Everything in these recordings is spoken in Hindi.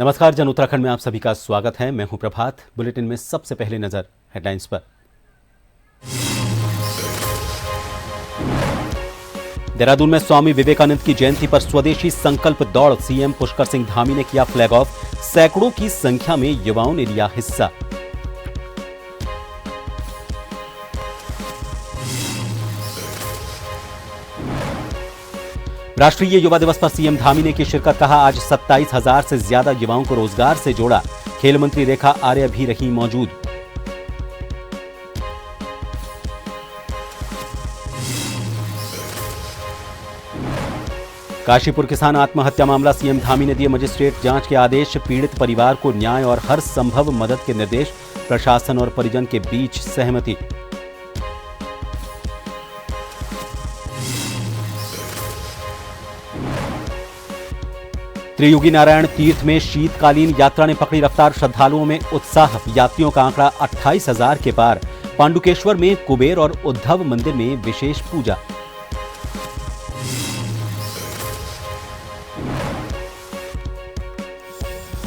नमस्कार, जन उत्तराखंड में आप सभी का स्वागत है। मैं हूं प्रभात। बुलेटिन में सबसे पहले नजर हेडलाइंस पर। देहरादून में स्वामी विवेकानंद की जयंती पर स्वदेशी संकल्प दौड़, सीएम पुष्कर सिंह धामी ने किया फ्लैग ऑफ। सैकड़ों की संख्या में युवाओं ने लिया हिस्सा। राष्ट्रीय युवा दिवस पर सीएम धामी ने की शिरकत, कहा आज 27,000 से ज्यादा युवाओं को रोजगार से जोड़ा। खेल मंत्री रेखा आर्य भी रही मौजूद। काशीपुर किसान आत्महत्या मामला, सीएम धामी ने दिए मजिस्ट्रेट जांच के आदेश। पीड़ित परिवार को न्याय और हर संभव मदद के निर्देश। प्रशासन और परिजन के बीच सहमति। त्रियुगी नारायण तीर्थ में शीतकालीन यात्रा ने पकड़ी रफ्तार। श्रद्धालुओं में उत्साह, यात्रियों का आंकड़ा 28,000 के पार। पांडुकेश्वर में कुबेर और उद्धव मंदिर में विशेष पूजा।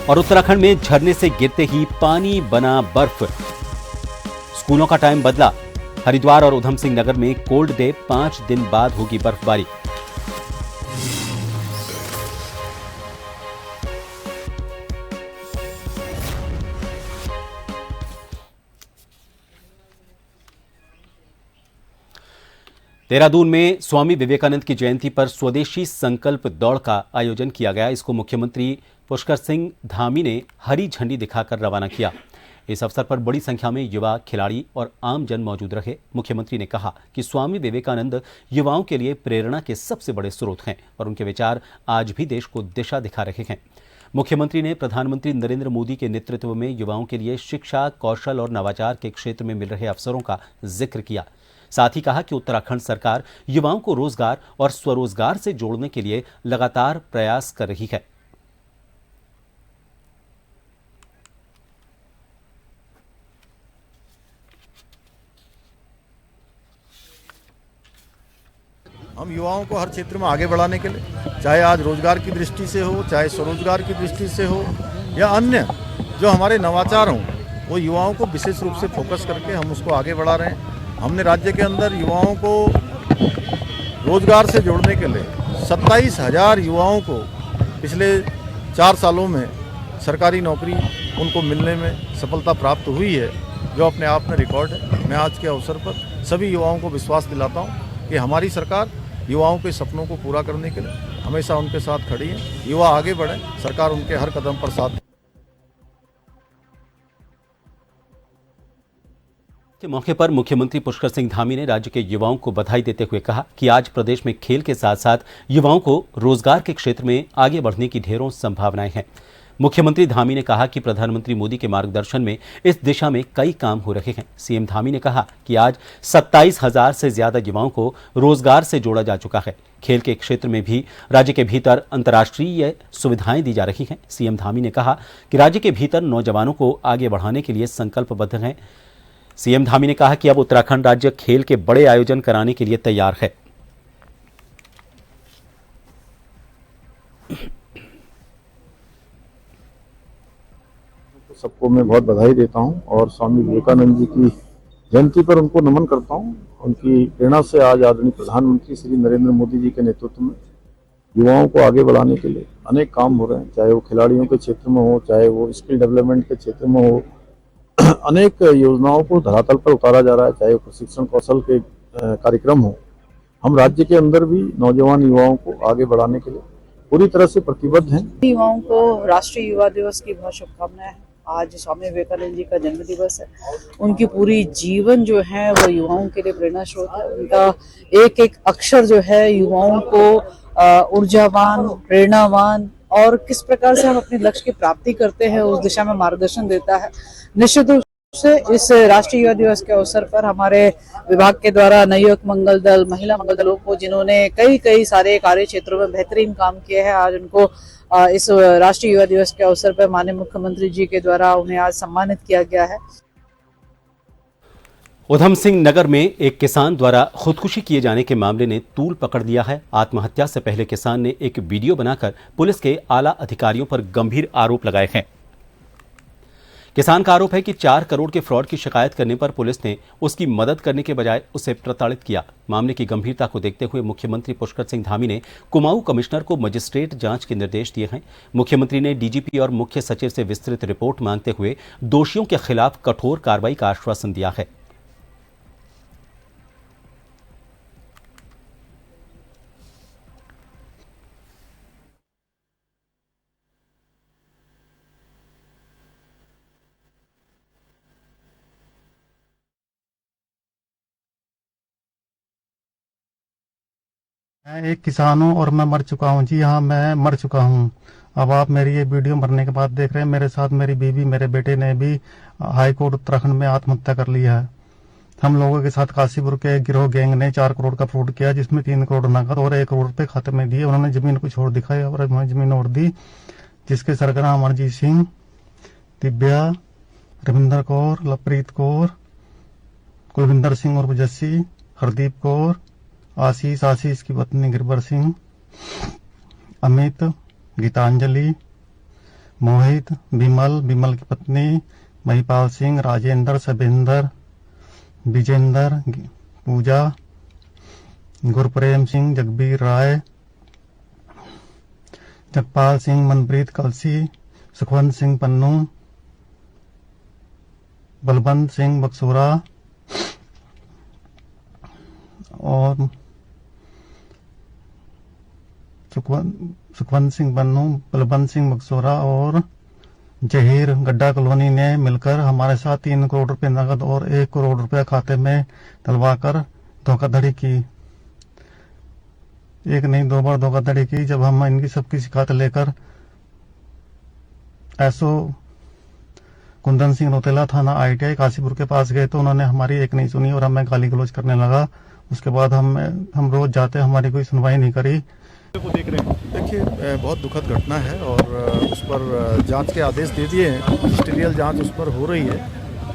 और उत्तराखंड में झरने से गिरते ही पानी बना बर्फ। स्कूलों का टाइम बदला। हरिद्वार और उधम सिंह नगर में कोल्ड डे, 5 दिन बाद होगी बर्फबारी। देहरादून में स्वामी विवेकानंद की जयंती पर स्वदेशी संकल्प दौड़ का आयोजन किया गया। इसको मुख्यमंत्री पुष्कर सिंह धामी ने हरी झंडी दिखाकर रवाना किया। इस अवसर पर बड़ी संख्या में युवा, खिलाड़ी और आम जन मौजूद रहे। मुख्यमंत्री ने कहा कि स्वामी विवेकानंद युवाओं के लिए प्रेरणा के सबसे बड़े स्रोत हैं और उनके विचार आज भी देश को दिशा दिखा रहे हैं। मुख्यमंत्री ने प्रधानमंत्री नरेंद्र मोदी के नेतृत्व में युवाओं के लिए शिक्षा, कौशल और नवाचार के क्षेत्र में मिल रहे अवसरों का जिक्र किया। साथ ही कहा कि उत्तराखंड सरकार युवाओं को रोजगार और स्वरोजगार से जोड़ने के लिए लगातार प्रयास कर रही है। हम युवाओं को हर क्षेत्र में आगे बढ़ाने के लिए, चाहे आज रोजगार की दृष्टि से हो, चाहे स्वरोजगार की दृष्टि से हो या अन्य जो हमारे नवाचार हों, वो युवाओं को विशेष रूप से फोकस करके हम उसको आगे बढ़ा रहे हैं। हमने राज्य के अंदर युवाओं को रोजगार से जोड़ने के लिए 27,000 युवाओं को पिछले 4 सालों में सरकारी नौकरी उनको मिलने में सफलता प्राप्त हुई है, जो अपने आप में रिकॉर्ड है। मैं आज के अवसर पर सभी युवाओं को विश्वास दिलाता हूँ कि हमारी सरकार युवाओं के सपनों को पूरा करने के लिए हमेशा उनके साथ खड़ी है। युवा आगे बढ़े, सरकार उनके हर कदम पर साथ। के मौके पर मुख्यमंत्री पुष्कर सिंह धामी ने राज्य के युवाओं को बधाई देते हुए कहा कि आज प्रदेश में खेल के साथ साथ युवाओं को रोजगार के क्षेत्र में आगे बढ़ने की ढेरों संभावनाएं हैं। मुख्यमंत्री धामी ने कहा कि प्रधानमंत्री मोदी के मार्गदर्शन में इस दिशा में कई काम हो रहे हैं। सीएम धामी ने कहा कि आज 27,000 से ज्यादा युवाओं को रोजगार से जोड़ा जा चुका है। खेल के क्षेत्र में भी राज्य के भीतर अंतर्राष्ट्रीय सुविधाएं दी जा रही हैं। सीएम धामी ने कहा कि राज्य के भीतर नौजवानों को आगे बढ़ाने के लिए संकल्पबद्ध हैं। सीएम धामी ने कहा कि अब उत्तराखंड राज्य खेल के बड़े आयोजन कराने के लिए तैयार है। सबको मैं बहुत बधाई देता हूं और स्वामी विवेकानंद जी की जयंती पर उनको नमन करता हूं। उनकी प्रेरणा से आज आदरणीय प्रधानमंत्री श्री नरेंद्र मोदी जी के नेतृत्व में युवाओं को आगे बढ़ाने के लिए अनेक काम हो रहे हैं, चाहे वो खिलाड़ियों के क्षेत्र में हो, चाहे वो स्किल डेवलपमेंट के क्षेत्र में हो। अनेक योजनाओं को धरातल पर उतारा जा रहा है, चाहे वो प्रशिक्षण कौशल के कार्यक्रम हो। हम राज्य के अंदर भी नौजवान युवाओं को आगे बढ़ाने के लिए पूरी तरह से प्रतिबद्ध हैं। युवाओं को राष्ट्रीय युवा दिवस की बहुत शुभकामनाएं। आज स्वामी विवेकानंद जी का जन्म दिवस है। उनकी पूरी जीवन जो है वो युवाओं के लिए प्रेरणा स्रोत है। उनका एक एक अक्षर जो है युवाओं को ऊर्जावान, प्रेरणावान और किस प्रकार से हम अपने लक्ष्य की प्राप्ति करते हैं उस दिशा में मार्गदर्शन देता है। निश्चित रूप से इस राष्ट्रीय युवा दिवस के अवसर पर हमारे विभाग के द्वारा नवयुवक मंगल दल, महिला मंगल दलों को जिन्होंने कई सारे कार्य क्षेत्रों में बेहतरीन काम किए हैं, आज उनको इस राष्ट्रीय युवा दिवस के अवसर पर माननीय मुख्यमंत्री जी के द्वारा उन्हें आज सम्मानित किया गया है। उधम सिंह नगर में एक किसान द्वारा खुदकुशी किए जाने के मामले ने तूल पकड़ लिया है। आत्महत्या से पहले किसान ने एक वीडियो बनाकर पुलिस के आला अधिकारियों पर गंभीर आरोप लगाए हैं। किसान का आरोप है कि 4 करोड़ के फ्रॉड की शिकायत करने पर पुलिस ने उसकी मदद करने के बजाय उसे प्रताड़ित किया। मामले की गंभीरता को देखते हुए मुख्यमंत्री पुष्कर सिंह धामी ने कुमाऊं कमिश्नर को मजिस्ट्रेट जांच के निर्देश दिए हैं। मुख्यमंत्री ने डीजीपी और मुख्य सचिव से विस्तृत रिपोर्ट मांगते हुए दोषियों के खिलाफ कठोर कार्रवाई का आश्वासन दिया है। मैं एक किसान हूँ और मैं मर चुका हूँ। जी हाँ, मैं मर चुका हूँ। अब आप मेरी ये वीडियो मरने के बाद देख रहे हैं। मेरे साथ मेरी बीवी, मेरे बेटे ने भी हाई कोर्ट उत्तराखंड में आत्महत्या कर ली है। हम लोगों के साथ काशीपुर के गिरोह गैंग ने 4 करोड़ का फ्रॉड किया, जिसमें 3 करोड़ नकद और 1 करोड़ रुपए खाते में दिए। उन्होंने जमीन को छोड़ दिखाई और हमें जमीन और दी, जिसके सरगना अमरजीत सिंह, दिव्या, रविंदर कौर, लवप्रीत कौर, कुलविंदर सिंह और जस्सी, हरदीप कौर, आशीष की पत्नी गिरबर सिंह, अमित, गीतांजलि, मोहित, विमल की पत्नी महिपाल सिंह, राजेंद्र, सबिंदर, विजेंदर, पूजा, गुरप्रेम सिंह, जगबीर राय, जगपाल सिंह, मनप्रीत कलसी, सुखवंत सिंह पन्नू, बलवंत सिंह बक्सोरा और सुखवंत सिंह पन्नू, बलवंत सिंह बक्सोरा और जहीर गड्ढा कॉलोनी ने मिलकर हमारे साथ 3 करोड़ रुपए नकद और 1 करोड़ रुपए खाते में डलवाकर धोखाधड़ी की। एक नहीं 2 बार धोखाधड़ी की। जब हम इनकी सबकी शिकायत लेकर एसओ कुंदन सिंह रोतेला थाना ITI काशीपुर के पास गए तो उन्होंने हमारी एक नहीं सुनी और हमें गाली गलौज करने लगा। उसके बाद हम रोज जाते, हमारी कोई सुनवाई नहीं करी। देखिए, बहुत दुखद घटना है और उस पर जांच के आदेश दे दिए हैं। मजिस्ट्रियल जांच उस पर हो रही है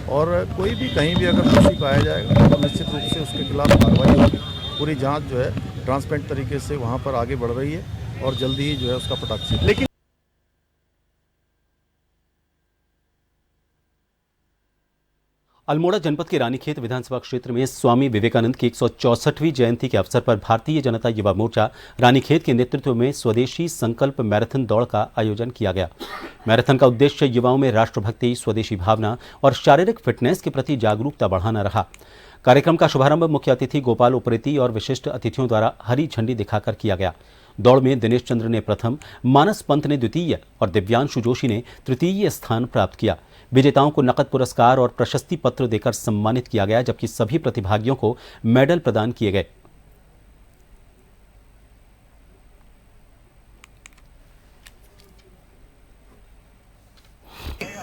और कोई भी कहीं भी अगर दोषी पाया जाएगा तो निश्चित रूप से उसके खिलाफ कार्रवाई होगी। पूरी जांच जो है ट्रांसपेरेंट तरीके से वहां पर आगे बढ़ रही है और जल्दी ही जो है उसका पटाक्ष। लेकिन अल्मोड़ा जनपद के रानीखेत विधानसभा क्षेत्र में स्वामी विवेकानंद की 164वीं जयंती के अवसर पर भारतीय जनता युवा मोर्चा रानीखेत के नेतृत्व में स्वदेशी संकल्प मैराथन दौड़ का आयोजन किया गया। मैराथन का उद्देश्य युवाओं में राष्ट्रभक्ति, स्वदेशी भावना और शारीरिक फिटनेस के प्रति जागरूकता बढ़ाना रहा। कार्यक्रम का शुभारंभ मुख्य अतिथि गोपाल उप्रेती और विशिष्ट अतिथियों द्वारा हरी झंडी दिखाकर किया गया। दौड़ में दिनेश चंद्र ने प्रथम, मानस पंत ने द्वितीय और दिव्यांशु जोशी ने तृतीय स्थान प्राप्त किया। विजेताओं को नकद पुरस्कार और प्रशस्ति पत्र देकर सम्मानित किया गया, जबकि सभी प्रतिभागियों को मेडल प्रदान किए गए।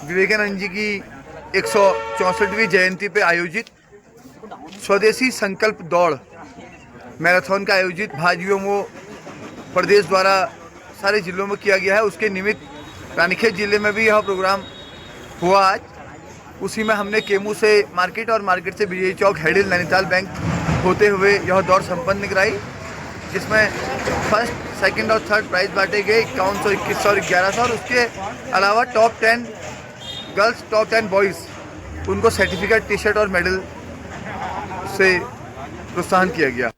विवेकानंद जी की 164वीं जयंती पे आयोजित स्वदेशी संकल्प दौड़ मैराथन का आयोजित भाजयुओं प्रदेश द्वारा सारे जिलों में किया गया है। उसके निमित्त रानीखेत जिले में भी यह प्रोग्राम हुआ आज। उसी में हमने केमू से मार्केट और मार्केट से विजय चौक, हेडिल, नैनीताल बैंक होते हुए यह दौड़ संपन्न कराई, जिसमें फर्स्ट, सेकंड और थर्ड प्राइज बांटे गए 5100, 2100 और 1100। और उसके अलावा टॉप 10 गर्ल्स, टॉप 10 बॉयज़, उनको सर्टिफिकेट, टी शर्ट और मेडल से प्रोत्साहन किया गया।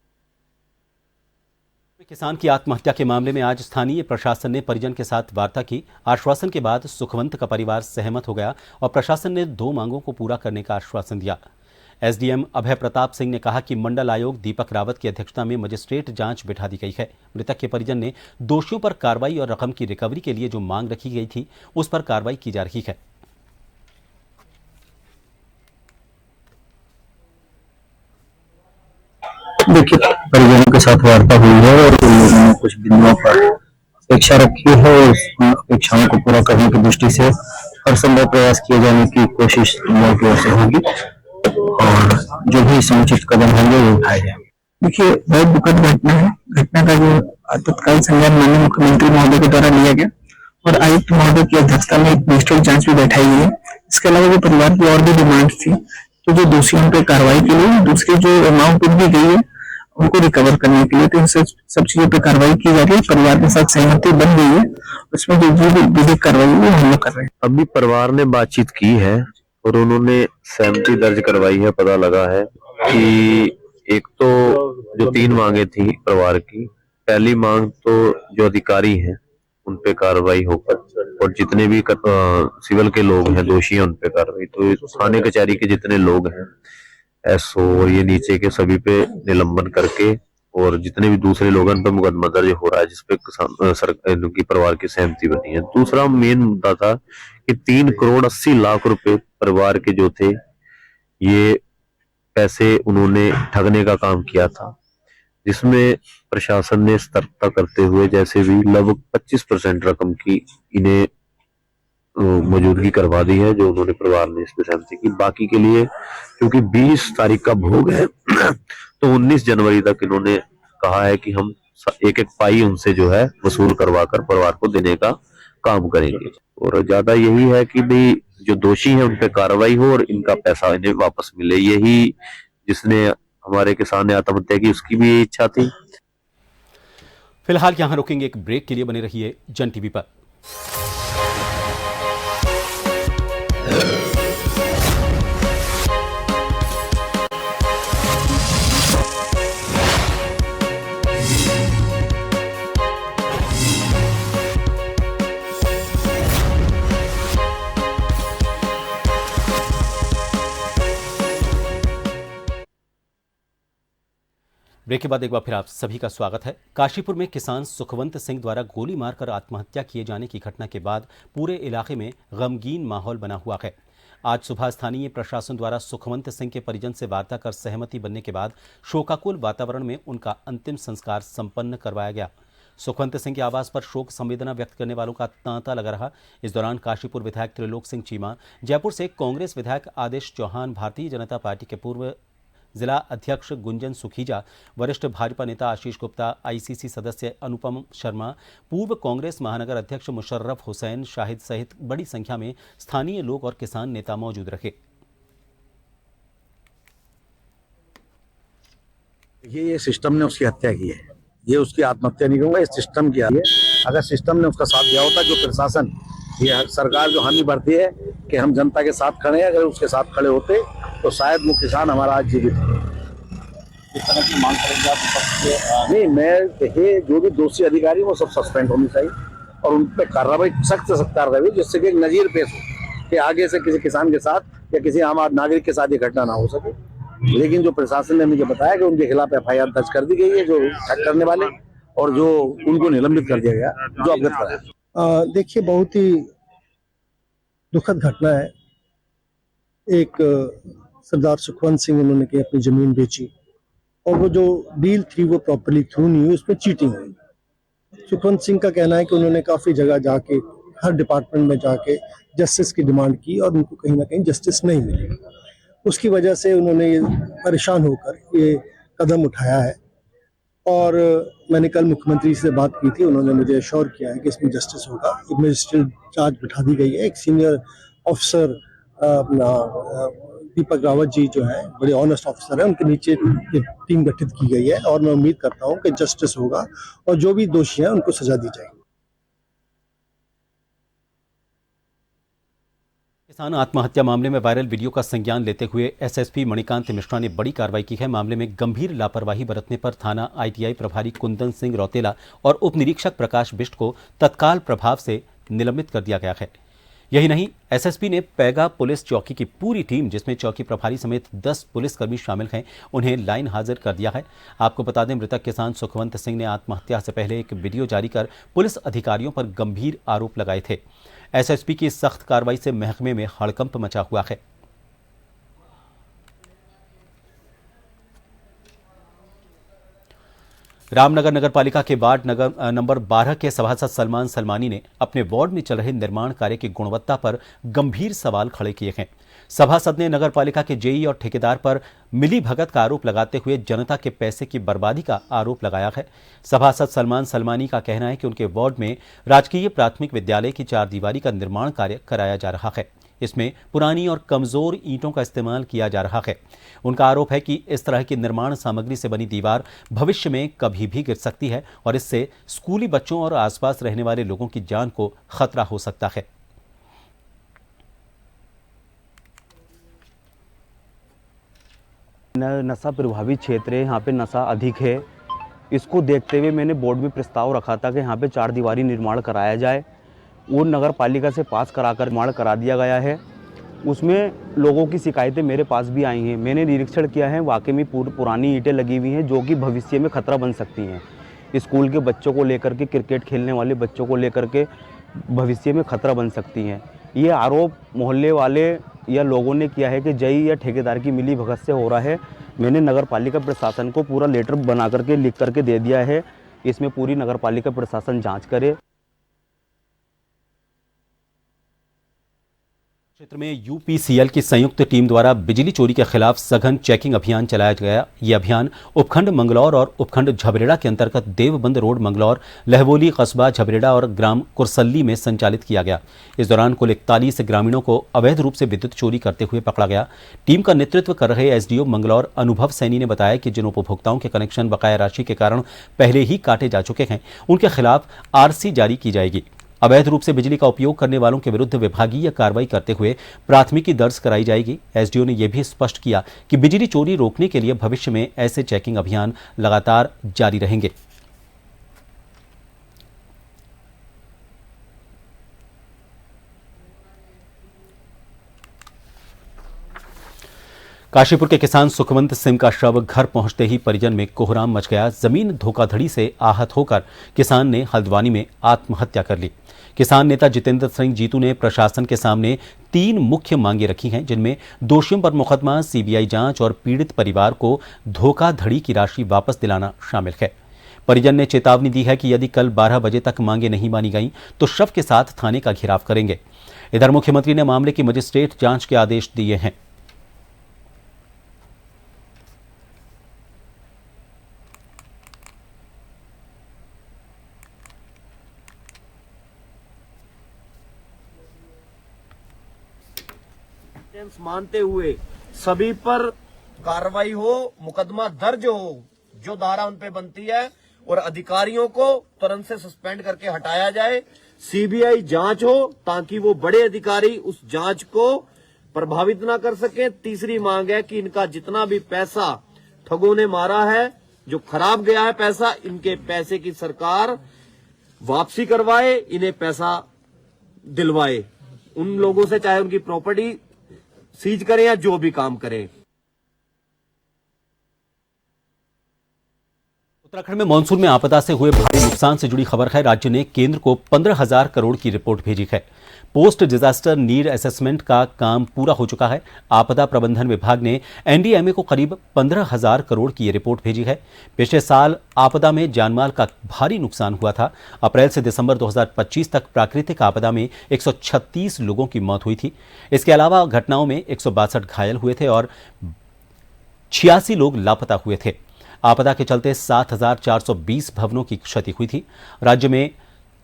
किसान की आत्महत्या के मामले में आज स्थानीय प्रशासन ने परिजन के साथ वार्ता की। आश्वासन के बाद सुखवंत का परिवार सहमत हो गया और प्रशासन ने 2 मांगों को पूरा करने का आश्वासन दिया। एसडीएम अभय प्रताप सिंह ने कहा कि मंडल आयोग दीपक रावत की अध्यक्षता में मजिस्ट्रेट जांच बिठा दी गई है। मृतक के परिजन ने दोषियों पर कार्रवाई और रकम की रिकवरी के लिए जो मांग रखी गई थी उस पर कार्रवाई की जा रही है। देखिए, परिजनों के साथ वार्ता हुई है और उन लोगों ने कुछ बिंदुओं पर अपेक्षा रखी है और उन अपेक्षाओं को पूरा करने की दृष्टि से हर संभव प्रयास किए जाने की कोशिश लोगों की ओर से होगी और जो भी समुचित कदम होंगे वो उठाए जाएंगे। देखिए, बहुत दुखद घटना है। घटना का जो तत्काल संज्ञान माननीय मुख्यमंत्री महोदय के द्वारा लिया गया और आयुक्त महोदय की अध्यक्षता में एक मजिस्ट्रेट जांच भी बैठाई गई है। इसके अलावा जो परिवार की और भी डिमांड थी तो जो दोषियों पे कार्रवाई के लिए दूसरी जो अमाउंट दी गई है उनको रिकवर करने के लिए तो इन सब चीजों पे कार्रवाई की जा रही है। परिवार के साथ सहमति बन गई है, उसमें जो भी विधिक कार्रवाई है वो हम लोग कर रहे हैं। अभी परिवार ने बातचीत की है और उन्होंने सहमति दर्ज करवाई है। पता लगा है कि एक तो जो 3 मांगे थी परिवार की, पहली मांग तो जो अधिकारी हैं उन पे कार्रवाई होकर और जितने भी सिविल के लोग हैं दोषी हैं उन पे कार्रवाई, तो थाने कचहरी के जितने लोग हैं एसओ और ये नीचे के सभी पे निलंबन करके और जितने भी दूसरे लोगों पर मुकदमा दर्ज हो रहा है जिसपे की परिवार की सहमति बनी है। दूसरा मेन मुद्दा था कि 3 करोड़ 80 लाख रुपए परिवार के जो थे ये पैसे उन्होंने ठगने का काम किया था, जिसमें प्रशासन ने सतर्कता करते हुए जैसे भी लगभग 25% रकम की इन्हें मौजूदगी करवा दी है जो उन्होंने परिवार ने इस पे सहमति की। बाकी के लिए क्योंकि 20 तारीख का भोग है तो 19 जनवरी तक इन्होंने कहा है कि हम एक एक पाई उनसे जो है वसूल करवा कर परिवार को देने का काम करेंगे। और ज्यादा यही है कि भाई जो दोषी है उन पे कार्रवाई हो और इनका पैसा इन्हें वापस मिले। यही जिसने हमारे किसान ने आत्महत्या की उसकी भी यही इच्छा थी। फिलहाल यहां रुकेंगे, एक ब्रेक के लिए बने रहिए जन टीवी पर। ब्रेक के बाद एक बार फिर आप सभी का स्वागत है। काशीपुर में किसान सुखवंत सिंह द्वारा गोली मारकर आत्महत्या किए जाने की घटना के बाद पूरे इलाके में गमगीन माहौल बना हुआ है। आज सुबह स्थानीय प्रशासन द्वारा सुखवंत सिंह के परिजन से वार्ता कर सहमति बनने के बाद शोकाकुल वातावरण में उनका अंतिम संस्कार संपन्न करवाया गया। सुखवंत सिंह के आवास पर शोक संवेदना व्यक्त करने वालों का तांता लगा रहा। इस दौरान काशीपुर विधायक त्रिलोक सिंह चीमा, जयपुर से कांग्रेस विधायक आदेश चौहान, भारतीय जनता पार्टी के पूर्व जिला अध्यक्ष गुंजन सुखीजा, वरिष्ठ भाजपा नेता आशीष गुप्ता, आईसीसी सदस्य अनुपम शर्मा, पूर्व कांग्रेस महानगर अध्यक्ष मुशर्रफ हुसैन शाहिद सहित बड़ी संख्या में स्थानीय लोग और किसान नेता मौजूद रहे। ये सिस्टम ने उसकी हत्या की है, ये उसकी आत्महत्या नहीं कहूंगा, इस सिस्टम की है। अगर सिस्टम ने उसका साथ दिया होता, जो प्रशासन, ये सरकार जो हामी भरती है कि हम जनता के साथ खड़े हैं, अगर उसके साथ खड़े होते तो शायद वो किसान हमारा आज जीवित है। इस तरह की मांग करेंगे नहीं, मैं देखिए जो भी दोषी अधिकारी वो सब सस्पेंड होनी चाहिए और उन पर कार्रवाई सख्त से सख्त कार्रवाई, जिससे कि एक नजीर पेश हो कि आगे से किसी किसान के साथ या किसी आम नागरिक के साथ ये घटना ना हो सके। लेकिन जो प्रशासन ने मुझे बताया कि उनके खिलाफ FIR दर्ज कर दी गई है, जो ठग करने वाले, और जो उनको निलंबित कर दिया गया, जो अवगत कराया। देखिए बहुत ही दुखद घटना है। एक सरदार सुखवंत सिंह, उन्होंने की अपनी जमीन बेची और वो जो डील थी वो प्रॉपर्ली थ्रू नहीं हुई, उसमें चीटिंग हुई। सुखवंत सिंह का कहना है कि उन्होंने काफी जगह जाके, हर डिपार्टमेंट में जाके जस्टिस की डिमांड की और उनको कहीं ना कहीं जस्टिस नहीं मिली। उसकी वजह से उन्होंने ये परेशान होकर ये कदम उठाया है। और मैंने कल मुख्यमंत्री से बात की थी, उन्होंने मुझे एश्योर किया है कि इसमें जस्टिस होगा। एक मजिस्ट्रेट चार्ज बिठा दी गई है, एक सीनियर ऑफिसर दीपक रावत जी जो है बड़े ऑनेस्ट ऑफिसर हैं, उनके नीचे टीम गठित की गई है और मैं उम्मीद करता हूं कि जस्टिस होगा और जो भी दोषी हैं उनको सजा दी जाएगी। किसान आत्महत्या मामले में वायरल वीडियो का संज्ञान लेते हुए एसएसपी मणिकांत मिश्रा ने बड़ी कार्रवाई की है। मामले में गंभीर लापरवाही बरतने पर थाना ITI प्रभारी कुंदन सिंह रौतेला और उप निरीक्षक प्रकाश बिष्ट को तत्काल प्रभाव से निलंबित कर दिया गया है। यही नहीं, एसएसपी ने पैगा पुलिस चौकी की पूरी टीम, जिसमें चौकी प्रभारी समेत 10 पुलिसकर्मी शामिल हैं, उन्हें लाइन हाजिर कर दिया है। आपको बता दें, मृतक किसान सुखवंत सिंह ने आत्महत्या से पहले एक वीडियो जारी कर पुलिस अधिकारियों पर गंभीर आरोप लगाए थे। एसएसपी की सख्त कार्रवाई से महकमे में हड़कंप मचा हुआ है। रामनगर नगरपालिका के वार्ड नंबर 12 के सभासद सलमान सलमानी ने अपने वार्ड में चल रहे निर्माण कार्य की गुणवत्ता पर गंभीर सवाल खड़े किए हैं। सभासद ने नगरपालिका के जेई और ठेकेदार पर मिली भगत का आरोप लगाते हुए जनता के पैसे की बर्बादी का आरोप लगाया है। सभासद सलमान सलमानी का कहना है कि उनके वार्ड में राजकीय प्राथमिक विद्यालय की 4 दीवारी का निर्माण कार्य कराया जा रहा है। इसमें पुरानी और कमजोर ईंटों का इस्तेमाल किया जा रहा है। उनका आरोप है कि इस तरह की निर्माण सामग्री से बनी दीवार भविष्य में कभी भी गिर सकती है और इससे स्कूली बच्चों और आसपास रहने वाले लोगों की जान को खतरा हो सकता है। नशा प्रभावित क्षेत्र है, यहाँ पे नशा अधिक है। इसको देखते हुए मैंने बोर्ड में प्रस्ताव रखा था कि यहाँ पे 4 दीवारी निर्माण कराया जाए। वो नगर पालिका से पास कराकर निर्माण करा दिया गया है। उसमें लोगों की शिकायतें मेरे पास भी आई हैं। मैंने निरीक्षण किया है, वाकई में पुरानी ईंटें लगी हुई हैं जो कि भविष्य में खतरा बन सकती हैं। स्कूल के बच्चों को लेकर के, क्रिकेट खेलने वाले बच्चों को लेकर के भविष्य में खतरा बन सकती हैं। ये आरोप मोहल्ले वाले या लोगों ने किया है कि जय या ठेकेदार की मिली भगत से हो रहा है। मैंने नगर पालिका प्रशासन को पूरा लेटर बना करके लिख करके दे दिया है। इसमें पूरी नगर पालिका प्रशासन जांच करे। क्षेत्र में यूपीसीएल की संयुक्त टीम द्वारा बिजली चोरी के खिलाफ सघन चेकिंग अभियान चलाया गया। यह अभियान उपखंड मंगलौर और उपखंड झबरेड़ा के अंतर्गत देवबंद रोड मंगलौर, लहवोली कस्बा झबरेड़ा और ग्राम कुरसल्ली में संचालित किया गया। इस दौरान कुल 41 ग्रामीणों को अवैध रूप से विद्युत चोरी करते हुए पकड़ा गया। टीम का नेतृत्व कर रहे एसडीओ मंगलौर अनुभव सैनी ने बताया कि जिन उपभोक्ताओं के कनेक्शन बकाया राशि के कारण पहले ही काटे जा चुके हैं, उनके खिलाफ आरसी जारी की जाएगी। अवैध रूप से बिजली का उपयोग करने वालों के विरुद्ध विभागीय कार्रवाई करते हुए प्राथमिकी दर्ज कराई जाएगी। एसडीओ ने यह भी स्पष्ट किया कि बिजली चोरी रोकने के लिए भविष्य में ऐसे चेकिंग अभियान लगातार जारी रहेंगे। काशीपुर के किसान सुखवंत सिंह का शव घर पहुंचते ही परिजन में कोहराम मच गया। जमीन धोखाधड़ी से आहत होकर किसान ने हल्द्वानी में आत्महत्या कर ली। किसान नेता जितेंद्र सिंह जीतू ने प्रशासन के सामने 3 मुख्य मांगे रखी हैं, जिनमें दोषियों पर मुकदमा, सीबीआई जांच और पीड़ित परिवार को धोखाधड़ी की राशि वापस दिलाना शामिल है। परिजन ने चेतावनी दी है कि यदि कल 12 बजे तक मांगे नहीं मानी गईं तो शव के साथ थाने का घेराव करेंगे। इधर मुख्यमंत्री ने मामले की मजिस्ट्रेट जांच के आदेश दिए हैं। मानते हुए सभी पर कार्रवाई हो, मुकदमा दर्ज हो, जो धारा उन पे बनती है, और अधिकारियों को तुरंत से सस्पेंड करके हटाया जाए। सीबीआई जांच हो ताकि वो बड़े अधिकारी उस जांच को प्रभावित ना कर सके। तीसरी मांग है कि इनका जितना भी पैसा ठगों ने मारा है, जो खराब गया है पैसा, इनके पैसे की सरकार वापसी करवाए, इन्हें पैसा दिलवाए। उन लोगों से चाहे उनकी प्रॉपर्टी सीज करें या जो भी काम करें। उत्तराखंड में मानसून में आपदा से हुए भारी नुकसान से जुड़ी खबर है। राज्य ने केंद्र को 15,000 करोड़ की रिपोर्ट भेजी है। पोस्ट डिजास्टर नीड असेसमेंट का काम पूरा हो चुका है। आपदा प्रबंधन विभाग ने एनडीएमए को करीब 15,000 करोड़ की ये रिपोर्ट भेजी है। पिछले साल आपदा में जानमाल का भारी नुकसान हुआ था। अप्रैल से दिसंबर 2025 तक प्राकृतिक आपदा में 136 लोगों की मौत हुई थी। इसके अलावा घटनाओं में 162 घायल हुए थे और 86 लोग लापता हुए थे। आपदा के चलते 7,420 भवनों की क्षति हुई थी। राज्य में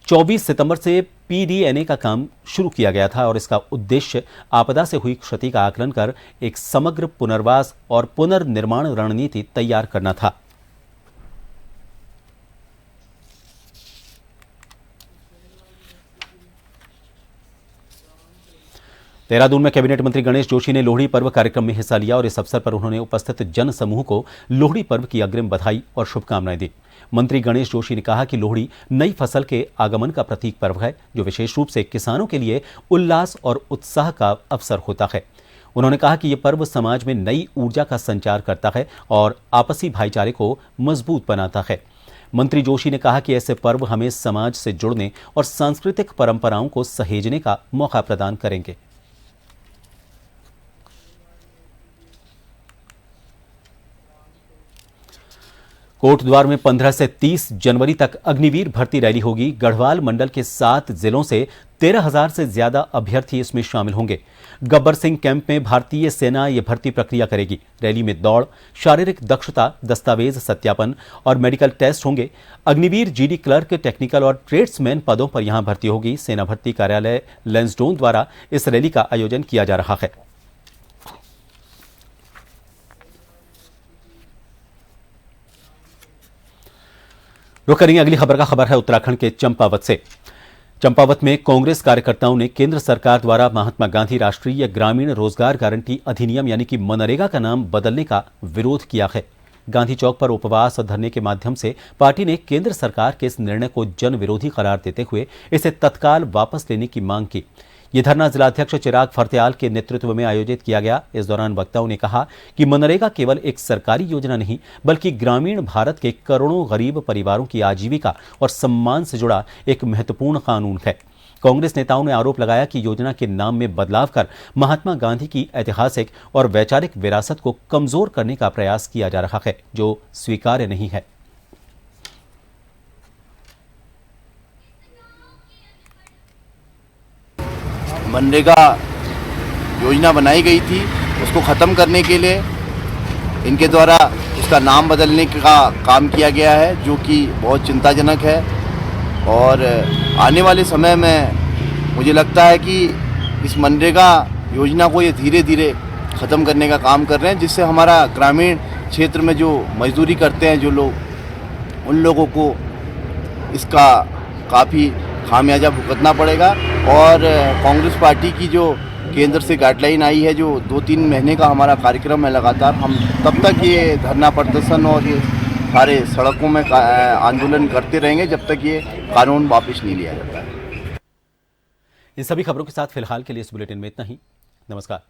24 सितंबर से पीडीएनए का काम शुरू किया गया था और इसका उद्देश्य आपदा से हुई क्षति का आकलन कर एक समग्र पुनर्वास और पुनर्निर्माण रणनीति तैयार करना था। देहरादून में कैबिनेट मंत्री गणेश जोशी ने लोहड़ी पर्व कार्यक्रम में हिस्सा लिया और इस अवसर पर उन्होंने उपस्थित जन समूह को लोहड़ी पर्व की अग्रिम बधाई और शुभकामनाएं दी। मंत्री गणेश जोशी ने कहा कि लोहड़ी नई फसल के आगमन का प्रतीक पर्व है, जो विशेष रूप से किसानों के लिए उल्लास और उत्साह का अवसर होता है। उन्होंने कहा कि यह पर्व समाज में नई ऊर्जा का संचार करता है और आपसी भाईचारे को मजबूत बनाता है। मंत्री जोशी ने कहा कि ऐसे पर्व हमें समाज से जुड़ने और सांस्कृतिक परंपराओं को सहेजने का मौका प्रदान करेंगे। कोटद्वार में 15 से 30 जनवरी तक अग्निवीर भर्ती रैली होगी। गढ़वाल मंडल के 7 जिलों से 13,000 से ज्यादा अभ्यर्थी इसमें शामिल होंगे। गब्बर सिंह कैंप में भारतीय सेना यह भर्ती प्रक्रिया करेगी। रैली में दौड़, शारीरिक दक्षता, दस्तावेज सत्यापन और मेडिकल टेस्ट होंगे। अग्निवीर, जीडी क्लर्क, टेक्निकल और ट्रेड्समैन पदों पर यहां भर्ती होगी। सेना भर्ती कार्यालय लैंसडौन द्वारा इस रैली का आयोजन किया जा रहा है। रुक करेंगे अगली खबर का। खबर है उत्तराखंड के चंपावत से। चंपावत में कांग्रेस कार्यकर्ताओं ने केंद्र सरकार द्वारा महात्मा गांधी राष्ट्रीय ग्रामीण रोजगार गारंटी अधिनियम यानी कि मनरेगा का नाम बदलने का विरोध किया है। गांधी चौक पर उपवास और धरने के माध्यम से पार्टी ने केंद्र सरकार के इस निर्णय को जन विरोधी करार देते हुए इसे तत्काल वापस लेने की मांग की। यह धरना जिलाध्यक्ष चिराग फर्त्याल के नेतृत्व में आयोजित किया गया। इस दौरान वक्ताओं ने कहा कि मनरेगा केवल एक सरकारी योजना नहीं बल्कि ग्रामीण भारत के करोड़ों गरीब परिवारों की आजीविका और सम्मान से जुड़ा एक महत्वपूर्ण कानून है। कांग्रेस नेताओं ने आरोप लगाया कि योजना के नाम में बदलाव कर महात्मा गांधी की ऐतिहासिक और वैचारिक विरासत को कमजोर करने का प्रयास किया जा रहा है, जो स्वीकार्य नहीं है। मनरेगा योजना बनाई गई थी, उसको ख़त्म करने के लिए इनके द्वारा उसका नाम बदलने का काम किया गया है, जो कि बहुत चिंताजनक है। और आने वाले समय में मुझे लगता है कि इस मनरेगा योजना को ये धीरे धीरे ख़त्म करने का काम कर रहे हैं, जिससे हमारा ग्रामीण क्षेत्र में जो मजदूरी करते हैं जो लोग, उन लोगों को इसका काफ़ी खामियाजा भुगतना पड़ेगा। और कांग्रेस पार्टी की जो केंद्र से गाइडलाइन आई है, जो 2-3 महीने का हमारा कार्यक्रम है लगातार, हम तब तक ये धरना प्रदर्शन और ये सारे सड़कों में आंदोलन करते रहेंगे जब तक ये कानून वापस नहीं लिया जाता है। इन सभी खबरों के साथ फिलहाल के लिए इस बुलेटिन में इतना ही। नमस्कार।